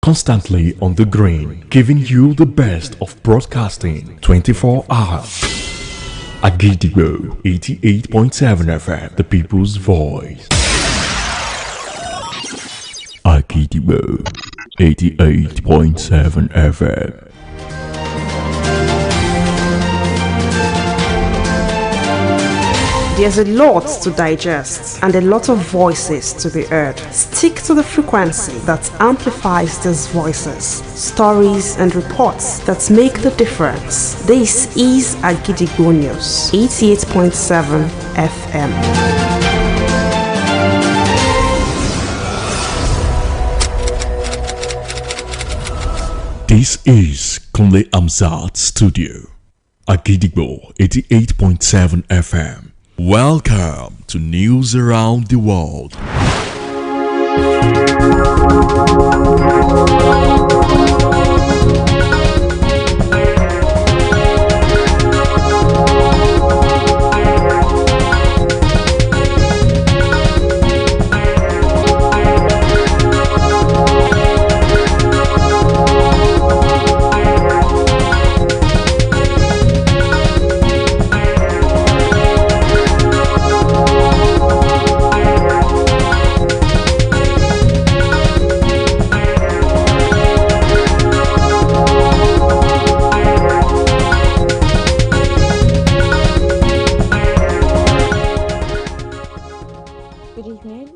Constantly on the green, giving you the best of broadcasting 24 hours. Agidigbo 88.7 FM, the people's voice. Agidigbo 88.7 FM. There's a lot to digest and a lot of voices to be heard. Stick to the frequency that amplifies these voices, stories and reports that make the difference. This is Agidigbo News, 88.7 FM. This is Kunle Amzat Studio, Agidigbo 88.7 FM. Welcome to News Around the World.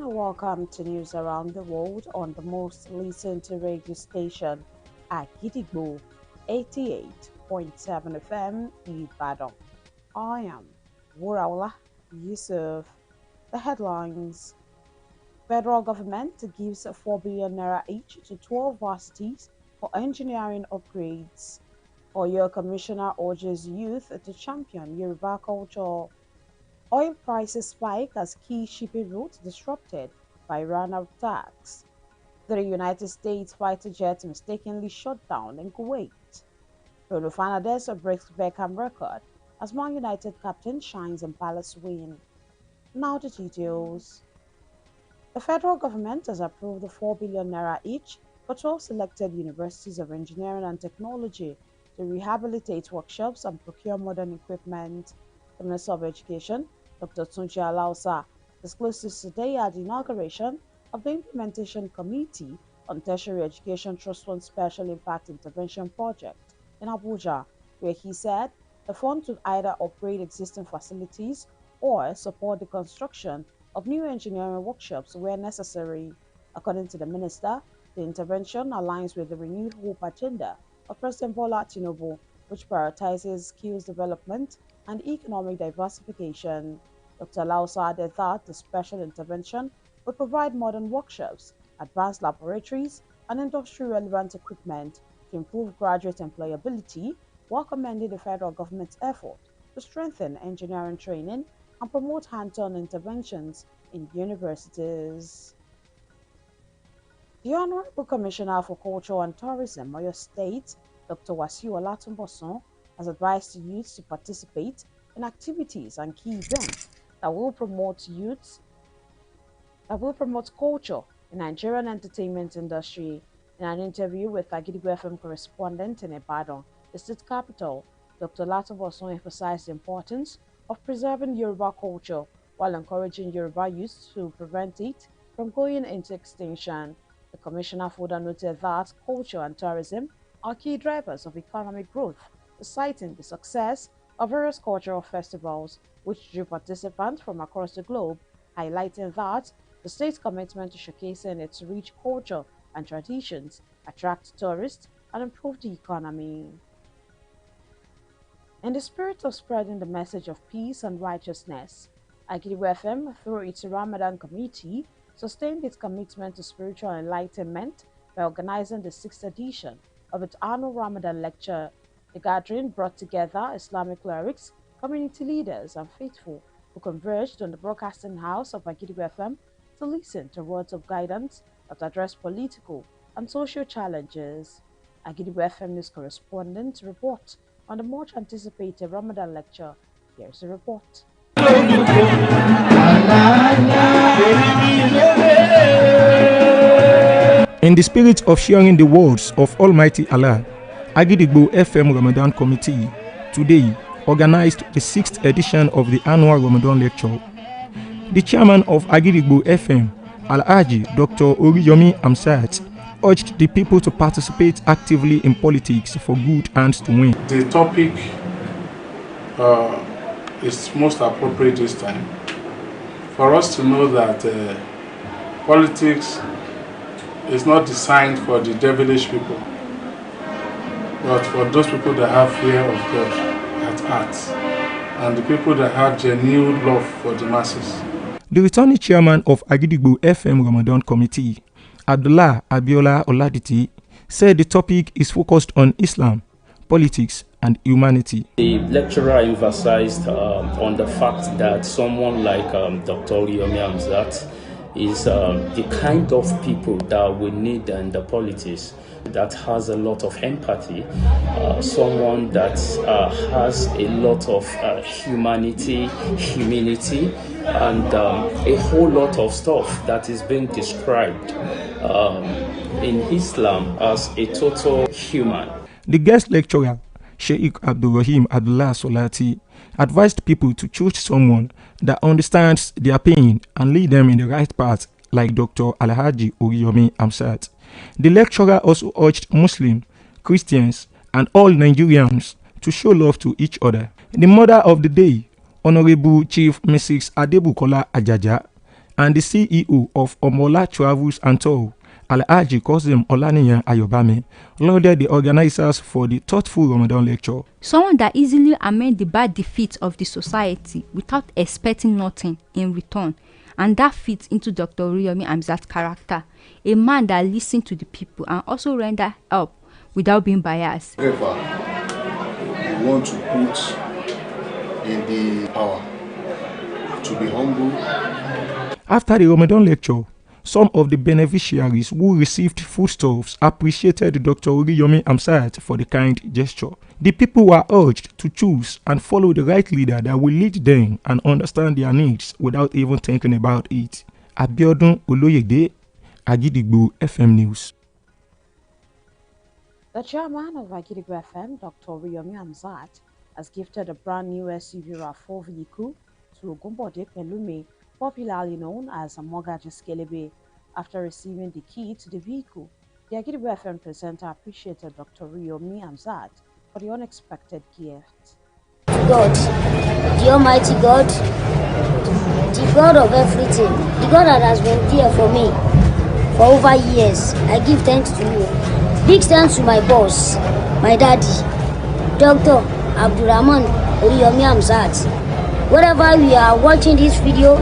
Welcome to News Around the World on the most listened to radio station at Agidigbo 88.7 FM Ibadan. I am Wuraula Yusuf. The headlines: Federal government gives 4 billion naira each to 12 varsities for engineering upgrades. Oyo Commissioner urges youth to champion Yoruba culture. Oil prices spike as key shipping routes disrupted by Iran attacks. 3 United States fighter jets mistakenly shot down in Kuwait. Bruno Fernandes breaks Beckham record as Man United captain shines in Palace win. Now the details. The federal government has approved the 4 billion naira each for 12 selected universities of engineering and technology to rehabilitate workshops and procure modern equipment. The Minister of Education, Dr. Tunji Alausa, disclosed this today at the inauguration of the Implementation Committee on Tertiary Education Trust Fund Special Impact Intervention Project in Abuja, where he said the fund would either upgrade existing facilities or support the construction of new engineering workshops where necessary. According to the minister, the intervention aligns with the renewed hope agenda of President Bola Tinubu, which prioritizes skills development and economic diversification. Dr. Lausa added that the special intervention will provide modern workshops, advanced laboratories, and industry-relevant equipment to improve graduate employability, while commending the federal government's effort to strengthen engineering training and promote hands-on interventions in universities. The Honorable Commissioner for Culture and Tourism, Oyo State, Dr. Wasiu Olatunbosun, has advised youths to participate in activities and key events that will promote culture in the Nigerian entertainment industry. In an interview with Agidigbo FM correspondent in Ibadan, the state capital, Dr. Olatunbosun emphasized the importance of preserving Yoruba culture while encouraging Yoruba youth to prevent it from going into extinction. The commissioner further noted that culture and tourism are key drivers of economic growth, citing the success of various cultural festivals which drew participants from across the globe, highlighting that the state's commitment to showcasing its rich culture and traditions attract tourists and improve the economy. In the spirit of spreading the message of peace and righteousness, Agidigbo FM, through its Ramadan committee, sustained its commitment to spiritual enlightenment by organizing the 6th edition of its annual Ramadan lecture. The gathering brought together Islamic clerics, community leaders, and faithful who converged on the broadcasting house of Agidigbo FM to listen to words of guidance that address political and social challenges. Agidigbo FM News correspondent report on the much anticipated Ramadan lecture. Here's the report. In the spirit of sharing the words of Almighty Allah, Agidigbo FM Ramadan Committee today organized the 6th edition of the annual Ramadan lecture. The chairman of Agidigbo FM, Alhaji Dr. Oriyomi Amsat, urged the people to participate actively in politics for good and to win. The topic is most appropriate this time for us to know that politics is not designed for the devilish people, but for those people that have fear of God at heart and the people that have genuine love for the masses. The returning chairman of Agidigbo FM Ramadan Committee, Abdullah Abiola Oladiti, said the topic is focused on Islam, politics, and humanity. The lecturer emphasized on the fact that someone like Dr. Oriyomi Amzat is the kind of people that we need in the politics, that has a lot of empathy, someone that has a lot of humanity, humility, and a whole lot of stuff that is being described in Islam as a total human. The guest lecturer, Sheikh Abdurrahim Abdullah Solati, advised people to choose someone that understands their pain and lead them in the right path, like Dr. Alhaji Oriyomi Amsat. The lecturer also urged Muslims, Christians, and all Nigerians to show love to each other. The mother of the day, Honorable Chief Mrs. Adebukola Ajaja, and the CEO of Omola Travels and Tour, Alhaji Kozim Olaniyan Ayobami, lauded the organizers for the thoughtful Ramadan lecture. Someone that easily amends the bad defeats of the society without expecting nothing in return. And that fits into Dr. Oriyomi Amzat's character. A man that listens to the people and also render help without being biased. Whatever you want to put in the power, to be humble. After the Ramadan lecture, some of the beneficiaries who received foodstuffs appreciated Dr. Oriyomi Amsat for the kind gesture. The people were urged to choose and follow the right leader that will lead them and understand their needs without even thinking about it. Abiodun Oloyede, Agidigbo FM News. The chairman of Agidigbo FM, Dr. Oriyomi Amzat, has gifted a brand new SUV RAV4 vehicle to Akojopo Pelu, popularly known as Mogaji Skelebe. After receiving the key to the vehicle, the Agidigbo FM presenter appreciated Dr. Oriyomi Amzat for the unexpected gift. God, the Almighty God, the God of everything, the God that has been there for me for over years, I give thanks to you. Big thanks to my boss, my daddy, Dr. Abdurrahman Oriyomi Amzat. Wherever you are watching this video,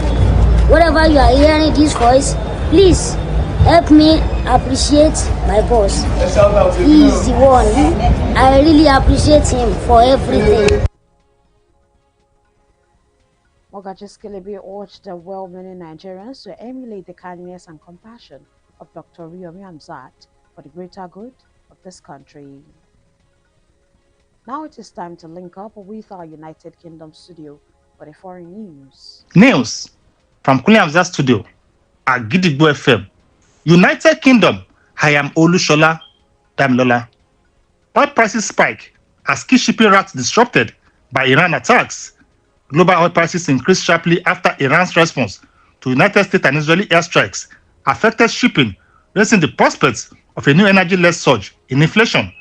wherever you are hearing this voice, please help me appreciate my boss. He is the one. I really appreciate him for everything. Mogaji Skelebe urged the well-meaning Nigerians to emulate the kindness and compassion of Dr. Oriyomi Amzat for the greater good of this country. Now it is time to link up with our United Kingdom studio for the foreign news. News from Kunle Amzat Studio at Agidigbo FM. United Kingdom, I am Olushola Damilola. Oil prices spike as key shipping routes disrupted by Iran attacks. Global oil prices increased sharply after Iran's response to United States and Israeli airstrikes affected shipping, raising the prospects of a new energy-led surge in inflation.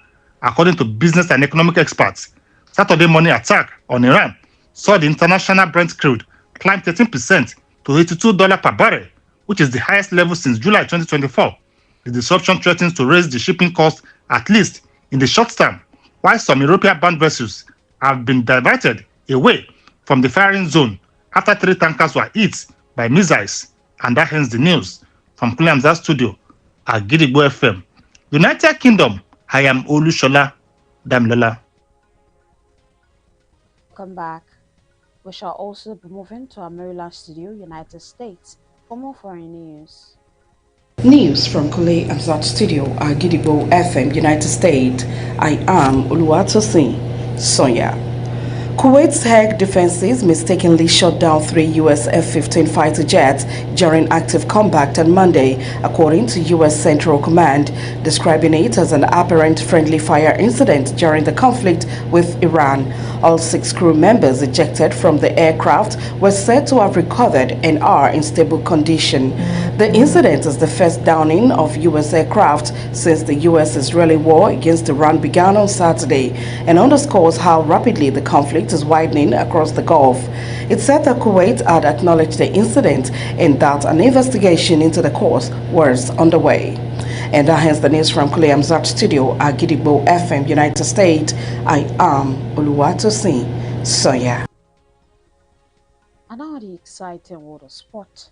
According to business and economic experts, Saturday morning attack on Iran saw the international Brent crude climb 13% to $82 per barrel, which is the highest level since July 2024. The disruption threatens to raise the shipping cost at least in the short term, while some European-bound vessels have been diverted away from the firing zone after 3 tankers were hit by missiles. And that ends the news from Kunle Amzat Studio at Agidigbo FM. United Kingdom, I am Olushola Damilola. Welcome back. We shall also be moving to our Maryland studio, United States, for more foreign news. News from Kunle Amzat Studio, Agidigbo FM, United States. I am Oluwatosin Sonia. Kuwait's air defenses mistakenly shot down 3 U.S. F-15 fighter jets during active combat on Monday, according to U.S. Central Command, describing it as an apparent friendly fire incident during the conflict with Iran. All 6 crew members ejected from the aircraft were said to have recovered and are in stable condition. The incident is the first downing of U.S. aircraft since the U.S.-Israeli war against Iran began on Saturday, and underscores how rapidly the conflict is widening across the Gulf. It said that Kuwait had acknowledged the incident and that an investigation into the cause was underway. And that ends the news from Kule Amzat Studio at Gidigbo FM, United States. I am Oluwatosin Soya. And now the exciting world of sport.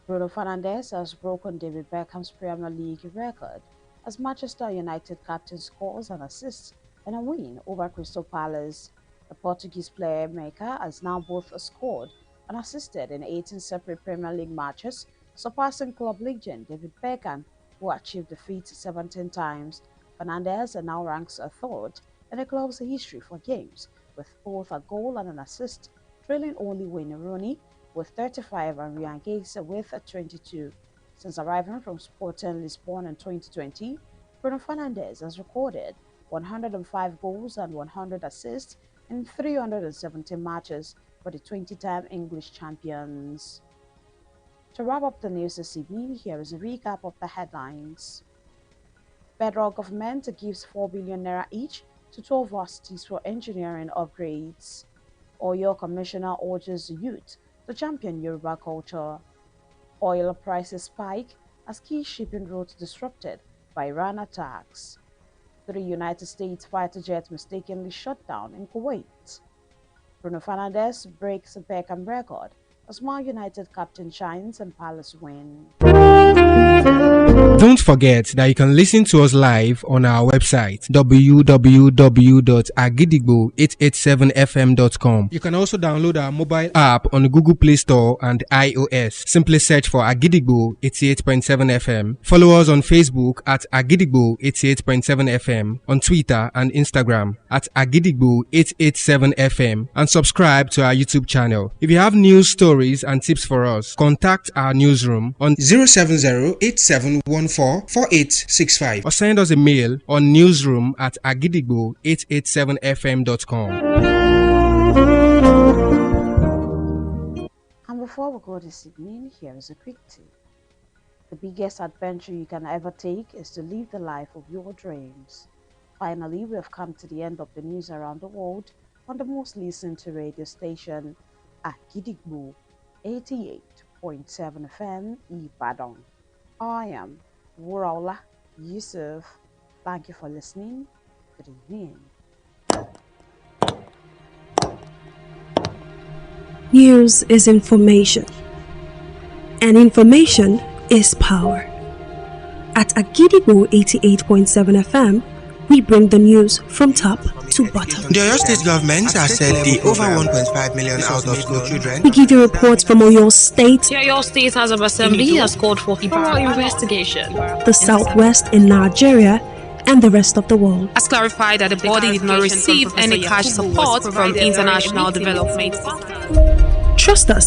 Bruno Fernandes has broken David Beckham's Premier League record as Manchester United captain scores and assists in a win over Crystal Palace. The Portuguese playmaker has now both scored and assisted in 18 separate Premier League matches, surpassing club legend David Beckham, who achieved the feat 17 times. Fernandes now ranks third in the club's history for games, with both a goal and an assist, trailing only Wayne Rooney with 35 and Ryan Giggs with 22. Since arriving from Sporting Lisbon in 2020, Bruno Fernandes has recorded 105 goals and 100 assists in 317 matches for the 20-time English champions. To wrap up the news this evening, here is a recap of the headlines. Federal government gives 4 billion naira each to 12 universities for engineering upgrades. Oil Commissioner urges youth to champion Yoruba culture. Oil prices spike as key shipping routes disrupted by Iran attacks. 3 United States fighter jets mistakenly shot down in Kuwait. Bruno Fernandes breaks a Beckham record as Man United captain shines and Palace win. Don't forget that you can listen to us live on our website www.agidigbo887fm.com. You can also download our mobile app on the Google Play Store and iOS. Simply search for Agidigbo 88.7 FM. Follow us on Facebook at Agidigbo 88.7 FM, on Twitter and Instagram at Agidigbo 887 FM, and subscribe to our YouTube channel. If you have news, stories and tips for us, contact our newsroom on 070-8714-4865 or send us a mail on newsroom@agidigbo887fm.com. And before we go this evening, here is a quick tip. The biggest adventure you can ever take is to live the life of your dreams. Finally, we have come to the end of the news around the world on the most listened to radio station at Gidigbo 88.7 FM Ibadan. I am Wuraola Yusuf. Thank you for listening. Good evening. News is information, and information is power. At Agidigbo 88.7 FM, we bring the news from top to bottom. The Oyo State government has said the over 1.5 million out-of-school children. We give you reports from Oyo State. The Oyo State House of Assembly has called for thorough investigation. The Southwest in Nigeria and the rest of the world. Has clarified that the body did not receive any cash support from international development. Trust us.